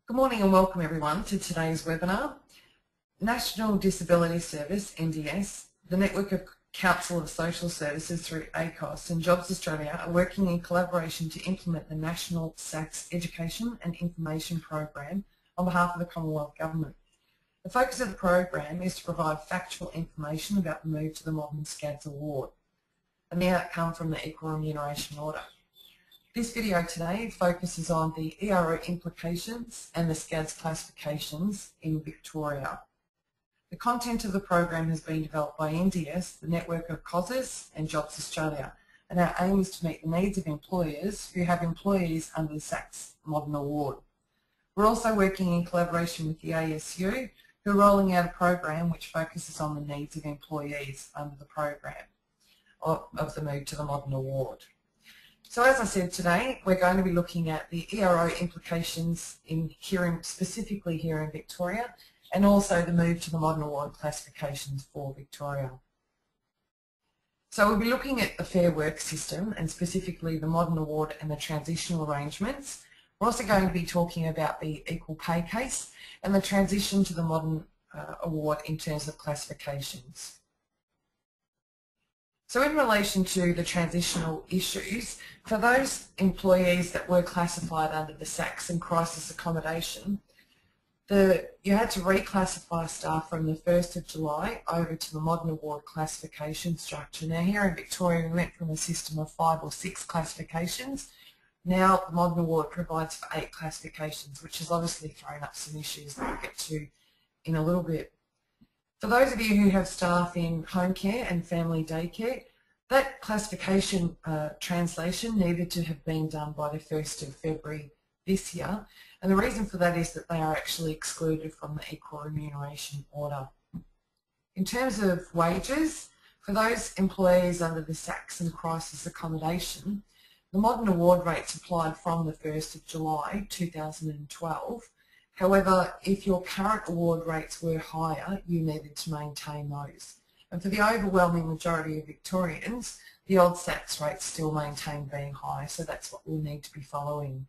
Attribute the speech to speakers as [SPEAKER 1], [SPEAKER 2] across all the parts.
[SPEAKER 1] Good morning and welcome everyone to today's webinar. National Disability Service, NDS, the Network of Council of Social Services through ACOSS and Jobs Australia are working in collaboration to implement the National SACS Education and Information Program on behalf of the Commonwealth Government. The focus of the program is to provide factual information about the move to the modern SCHADS award and the outcome from the Equal Remuneration Order. This video today focuses on the ERO implications and the SCHADS classifications in Victoria. The content of the program has been developed by NDS, the network of ACOSS and Jobs Australia, and our aim is to meet the needs of employers who have employees under the SACS Modern Award. We're also working in collaboration with the ASU, who are rolling out a program which focuses on the needs of employees under the program of the move to the Modern Award. So as I said today, we're going to be looking at the ERO implications specifically here in Victoria, and also the move to the Modern Award classifications for Victoria. So we'll be looking at the Fair Work system and specifically the Modern Award and the transitional arrangements. We're also going to be talking about the equal pay case and the transition to the Modern Award in terms of classifications. So in relation to the transitional issues, for those employees that were classified under the SACS and crisis accommodation, you had to reclassify staff from the 1st of July over to the Modern Award classification structure. Now here in Victoria we went from a system of 5 or 6 classifications. Now the Modern Award provides for 8 classifications, which has obviously thrown up some issues that we'll get to in a little bit. For those of you who have staff in home care and family daycare, that classification translation needed to have been done by the 1st of February this year, and the reason for that is that they are actually excluded from the Equal Remuneration Order. In terms of wages, for those employees under the SACS and crisis accommodation, the Modern Award rates applied from the 1st of July 2012. However, if your current award rates were higher, you needed to maintain those. And for the overwhelming majority of Victorians, the old SACS rates still maintain being high, so that's what we'll need to be following.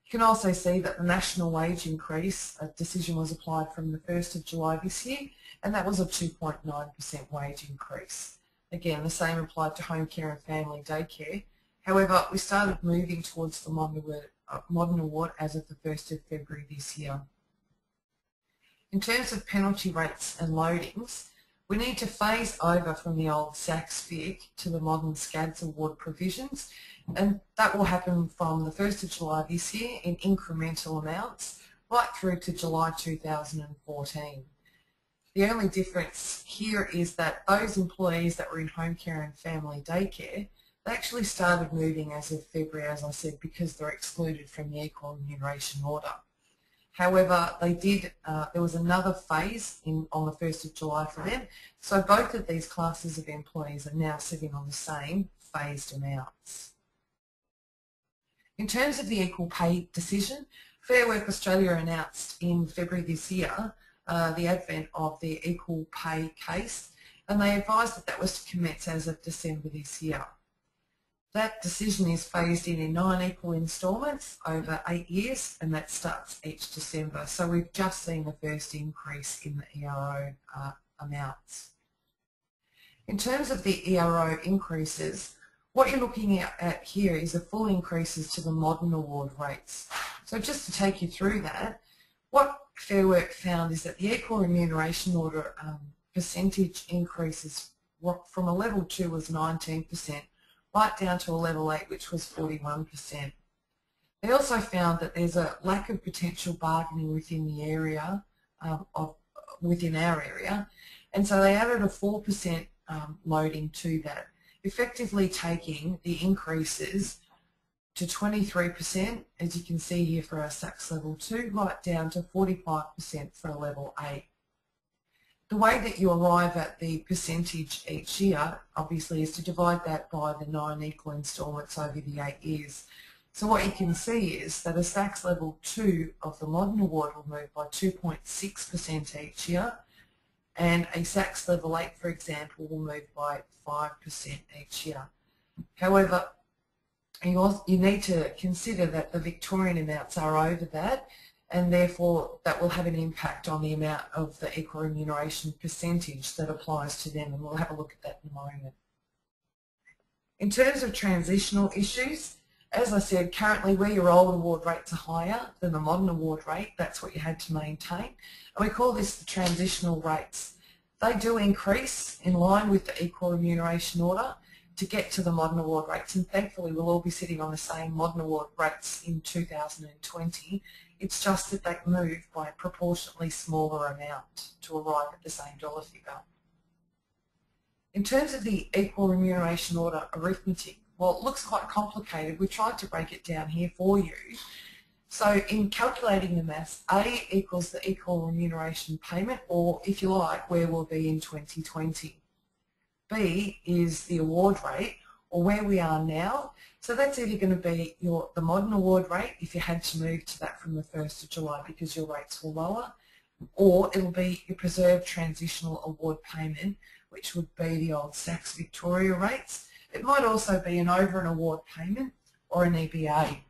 [SPEAKER 1] You can also see that the national wage increase decision was applied from the 1st of July this year, and that was a 2.9% wage increase. Again, the same applied to home care and family daycare. However, we started moving towards the Modern Award as of the 1st of February this year. In terms of penalty rates and loadings, we need to phase over from the old SACS VIC to the modern SCHADS award provisions, and that will happen from the 1st of July this year in incremental amounts right through to July 2014. The only difference here is that those employees that were in home care and family daycare, they actually started moving as of February, as I said, because they're excluded from the Equal Remuneration Order. However, there was another phase on the 1st of July for them, so both of these classes of employees are now sitting on the same phased amounts. In terms of the equal pay decision, Fair Work Australia announced in February this year the advent of the equal pay case, and they advised that that was to commence as of December this year. That decision is phased in 9 equal instalments over 8 years, and that starts each December. So we've just seen the first increase in the ERO amounts. In terms of the ERO increases, what you're looking at here is the full increases to the Modern Award rates. So just to take you through that, what Fair Work found is that the Equal Remuneration Order percentage increases from a level 2 was 19%, right down to a level 8, which was 41%. They also found that there's a lack of potential bargaining within the area, within our area, and so they added a 4% loading to that, effectively taking the increases to 23%, as you can see here for our SACS level 2, right down to 45% for a level 8. The way that you arrive at the percentage each year, obviously, is to divide that by the 9 equal instalments over the 8 years. So what you can see is that a SACS level 2 of the Modern Award will move by 2.6% each year, and a SACS level 8, for example, will move by 5% each year. However, you need to consider that the Victorian amounts are over that, and therefore that will have an impact on the amount of the equal remuneration percentage that applies to them, and we'll have a look at that in a moment. In terms of transitional issues, as I said, currently where your old award rates are higher than the modern award rate, that's what you had to maintain. And we call this the transitional rates. They do increase in line with the equal remuneration order to get to the modern award rates, and thankfully we'll all be sitting on the same modern award rates in 2020. It's just that they move by a proportionately smaller amount to arrive at the same dollar figure. In terms of the equal remuneration order arithmetic, well, it looks quite complicated. We tried to break it down here for you. So in calculating the maths, A equals the equal remuneration payment, or if you like, where we'll be in 2020. B is the award rate, or where we are now. So that's either going to be the modern award rate, if you had to move to that from the 1st of July because your rates were lower, or it'll be your preserved transitional award payment, which would be the old SACS Victoria rates. It might also be an over an award payment or an EBA.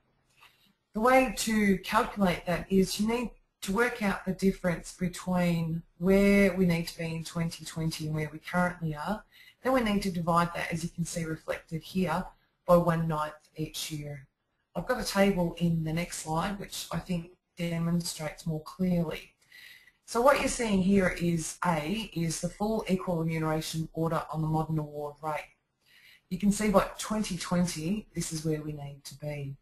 [SPEAKER 1] The way to calculate that is you need to work out the difference between where we need to be in 2020 and where we currently are. Then we need to divide that, as you can see reflected here, by 1/9 each year. I've got a table in the next slide which I think demonstrates more clearly. So what you're seeing here is A is the full equal remuneration order on the modern award rate. You can see by 2020 this is where we need to be.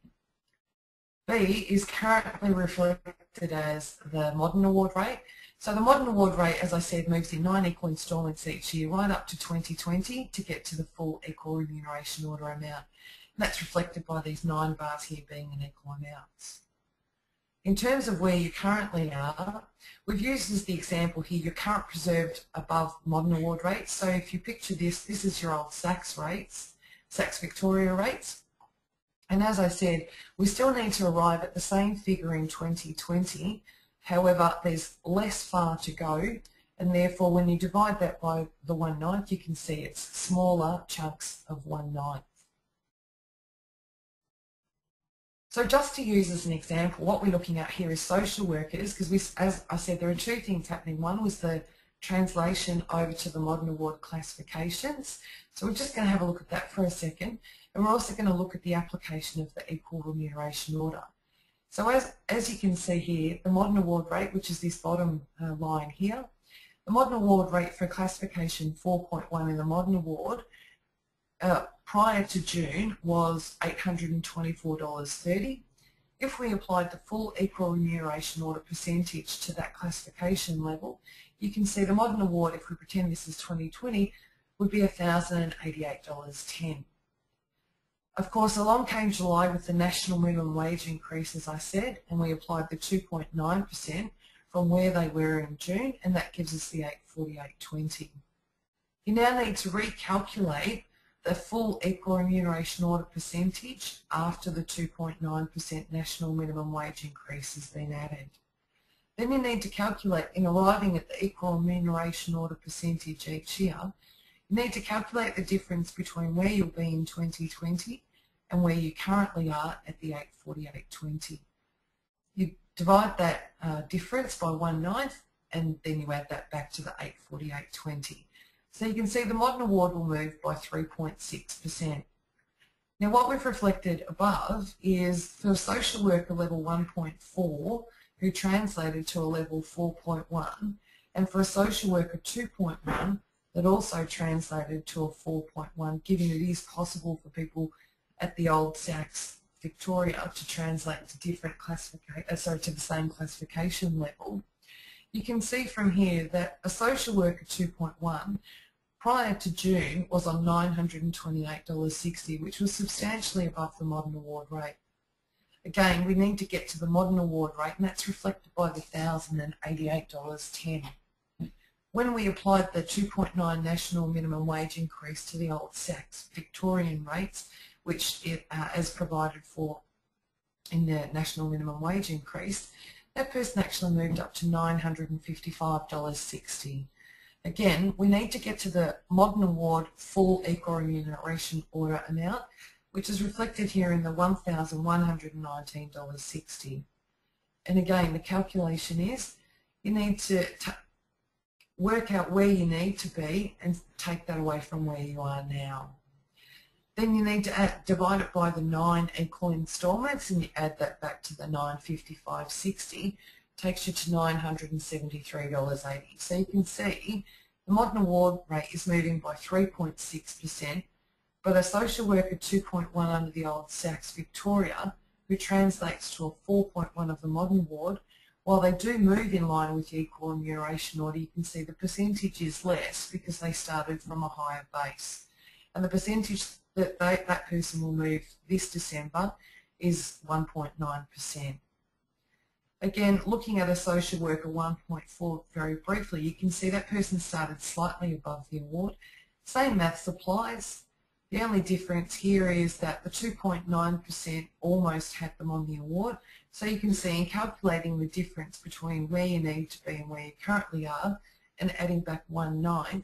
[SPEAKER 1] B is currently reflected as the modern award rate. So the modern award rate, as I said, moves in 9 equal instalments each year right up to 2020 to get to the full equal remuneration order amount. And that's reflected by these 9 bars here being in equal amounts. In terms of where you currently are, we've used as the example here your current preserved above modern award rates. So if you picture this is your old SACS rates, SACS Victoria rates. And as I said, we still need to arrive at the same figure in 2020. However, there's less far to go, and therefore when you divide that by the 1/9, you can see it's smaller chunks of 1/9. So just to use as an example, what we're looking at here is social workers, because as I said, there are 2 things happening. One was the translation over to the modern award classifications. So we're just going to have a look at that for a second, and we're also going to look at the application of the equal remuneration order. So as you can see here, the modern award rate, which is this bottom line here, the modern award rate for classification 4.1 in the modern award prior to June was $824.30. If we applied the full equal remuneration order percentage to that classification level, you can see the modern award, if we pretend this is 2020, would be $1,088.10. Of course, along came July with the national minimum wage increase, as I said, and we applied the 2.9% from where they were in June, and that gives us the $848.20. You now need to recalculate the full equal remuneration order percentage after the 2.9% national minimum wage increase has been added. Then you need to calculate, in arriving at the equal remuneration order percentage each year, you need to calculate the difference between where you'll be in 2020 and where you currently are at the $848.20. You divide that difference by 1/9 and then you add that back to the $848.20. So you can see the modern award will move by 3.6%. Now what we've reflected above is for a social worker level 1.4 who translated to a level 4.1, and for a social worker 2.1 that also translated to a 4.1, given it is possible for people at the old SACS Victoria to translate to different to the same classification level. You can see from here that a social worker 2.1 prior to June was on $928.60, which was substantially above the modern award rate. Again, we need to get to the modern award rate, and that's reflected by the $1,088.10. When we applied the 2.9 national minimum wage increase to the old SACS Victorian rates, which as provided for in the national minimum wage increase, that person actually moved up to $955.60. Again, we need to get to the modern award full equal remuneration order amount, which is reflected here in the $1,119.60. And again, the calculation is you need to work out where you need to be and take that away from where you are now. Then you need to divide it by the 9 equal instalments, and you add that back to the $955.60. Takes you to $973.80. So you can see the modern award rate is moving by 3.6%, but a social worker 2.1 under the old SACS Victoria, who translates to a 4.1 of the modern award, while they do move in line with the equal remuneration order, you can see the percentage is less because they started from a higher base. And the percentage that that person will move this December is 1.9%. Again, looking at a social worker 1.4 very briefly, you can see that person started slightly above the award. Same maths applies. The only difference here is that the 2.9% almost had them on the award. So you can see in calculating the difference between where you need to be and where you currently are and adding back 1/9,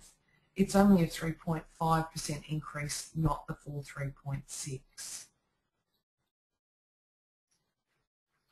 [SPEAKER 1] it's only a 3.5% increase, not the full 3.6.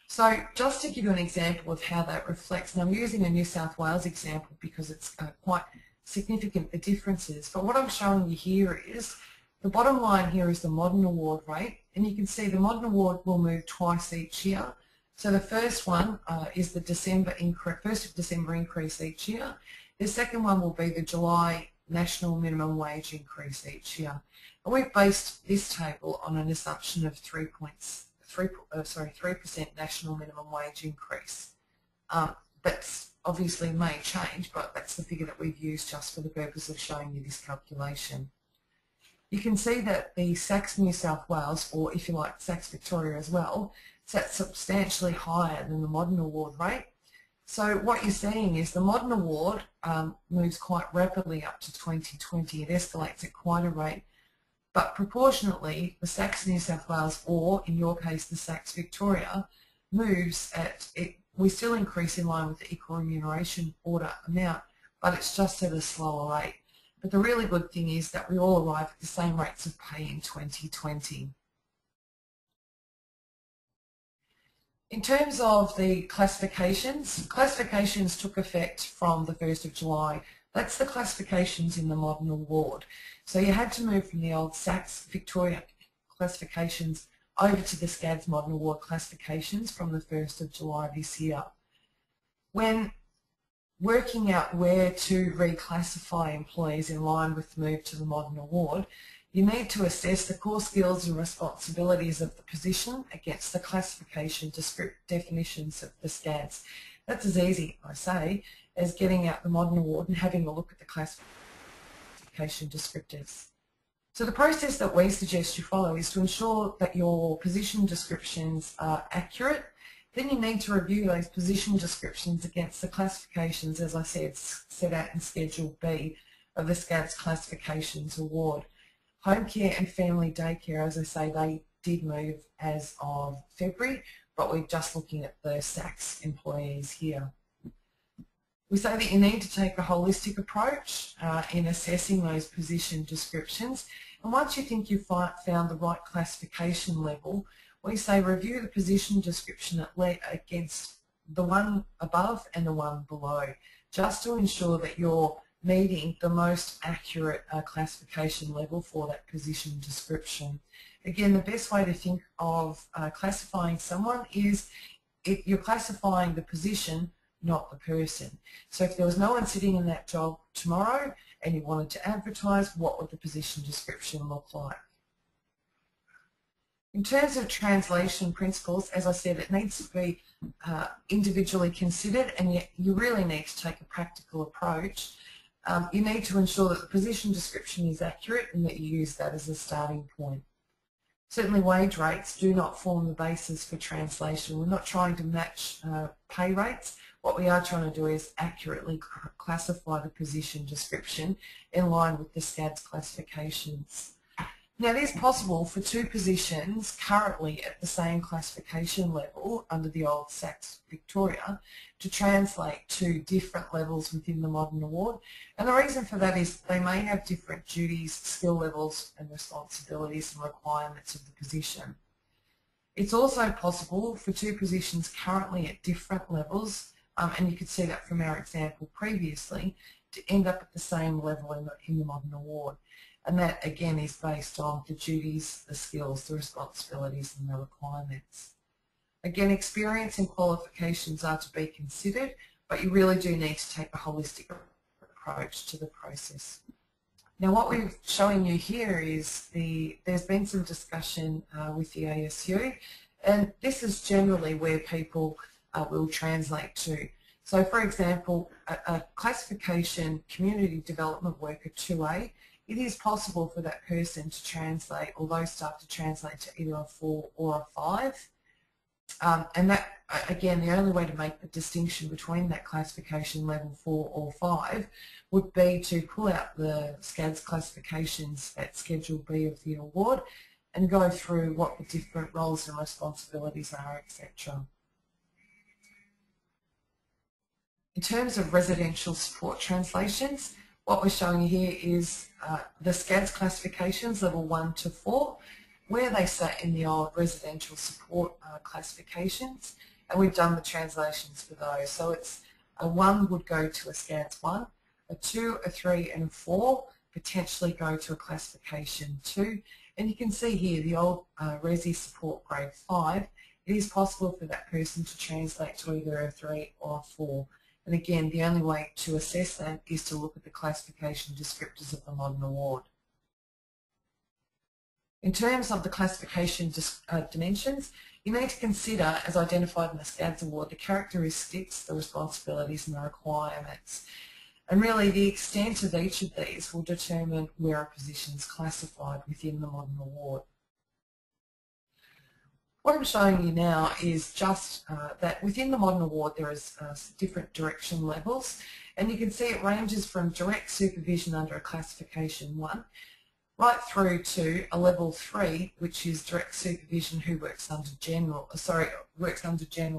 [SPEAKER 1] So just to give you an example of how that reflects, and I'm using a New South Wales example because it's quite significant, the differences, but what I'm showing you here is the bottom line here is the modern award rate, and you can see the modern award will move twice each year. So the first one is the December increase, 1st of December increase each year. The second one will be the July national minimum wage increase each year. And we've based this table on an assumption of 3% national minimum wage increase. That's obviously may change, but that's the figure that we've used just for the purpose of showing you this calculation. You can see that the SACS New South Wales, or if you like SACS Victoria as well, sat substantially higher than the modern award rate. So what you're seeing is the modern award moves quite rapidly up to 2020. It escalates at quite a rate, but proportionately the SACS New South Wales, or in your case the SACS Victoria, moves at we still increase in line with the equal remuneration order amount, but it's just at a slower rate. But the really good thing is that we all arrive at the same rates of pay in 2020. In terms of the classifications, classifications took effect from the 1st of July. That's the classifications in the modern award. So you had to move from the old SACS Victoria classifications over to the SCHADS modern award classifications from the 1st of July this year. When working out where to reclassify employees in line with the move to the modern award, you need to assess the core skills and responsibilities of the position against the classification definitions of the SCHADS. That's as easy, I say, as getting out the modern award and having a look at the classification descriptors. So the process that we suggest you follow is to ensure that your position descriptions are accurate. Then you need to review those position descriptions against the classifications, as I said, set out in Schedule B of the SCHADS Classifications Award. Home care and family daycare, as I say, they did move as of February, but we're just looking at the SACS employees here. We say that you need to take a holistic approach in assessing those position descriptions, and once you think you've found the right classification level, we say review the position description against the one above and the one below, just to ensure that you're meeting the most accurate classification level for that position description. Again, the best way to think of classifying someone is if you're classifying the position, not the person. So if there was no one sitting in that job tomorrow and you wanted to advertise, what would the position description look like? In terms of translation principles, as I said, it needs to be individually considered, and you really need to take a practical approach. You need to ensure that the position description is accurate and that you use that as a starting point. Certainly wage rates do not form the basis for translation. We're not trying to match pay rates. What we are trying to do is accurately classify the position description in line with the SCHADS classifications. Now, it is possible for two positions currently at the same classification level under the old SACS Victoria to translate to different levels within the modern award. And the reason for that is they may have different duties, skill levels and responsibilities and requirements of the position. It's also possible for two positions currently at different levels, and you could see that from our example previously, to end up at the same level in the modern award. And that again is based on the duties, the skills, the responsibilities and the requirements. Again, experience and qualifications are to be considered, but you really do need to take a holistic approach to the process. Now what we're showing you here is there's been some discussion with the ASU, and this is generally where people will translate to. So for example, a classification community development worker 2A, it is possible for that person to translate, or those staff to translate to either a 4 or a 5. And that, again, the only way to make the distinction between that classification level 4 or 5 would be to pull out the SCHADS classifications at Schedule B of the award and go through what the different roles and responsibilities are, etc. In terms of residential support translations, what we're showing you here is the SCHADS classifications, level 1 to 4, where they sat in the old residential support classifications, and we've done the translations for those. So it's a 1 would go to a SCHADS 1, a 2, a 3 and a 4 potentially go to a classification 2, and you can see here the old Resi support grade 5, it is possible for that person to translate to either a 3 or a 4. And again, the only way to assess that is to look at the classification descriptors of the modern award. In terms of the classification dimensions, you need to consider, as identified in the SCHADS award, the characteristics, the responsibilities and the requirements. And really the extent of each of these will determine where a position is classified within the modern award. What I'm showing you now is just that within the modern award there is different direction levels, and you can see it ranges from direct supervision under a classification 1 right through to a level 3, which is direct supervision who works under general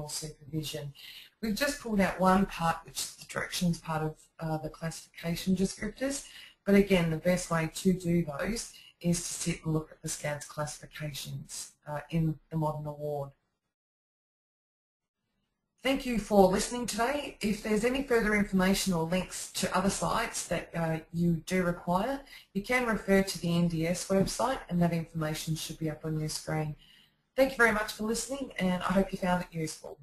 [SPEAKER 1] supervision. We've just pulled out one part, which is the directions part of the classification descriptors, but again the best way to do those is to sit and look at the SCHADS classifications in the modern award. Thank you for listening today. If there's any further information or links to other sites that you do require, you can refer to the NDS website, and that information should be up on your screen. Thank you very much for listening, and I hope you found it useful.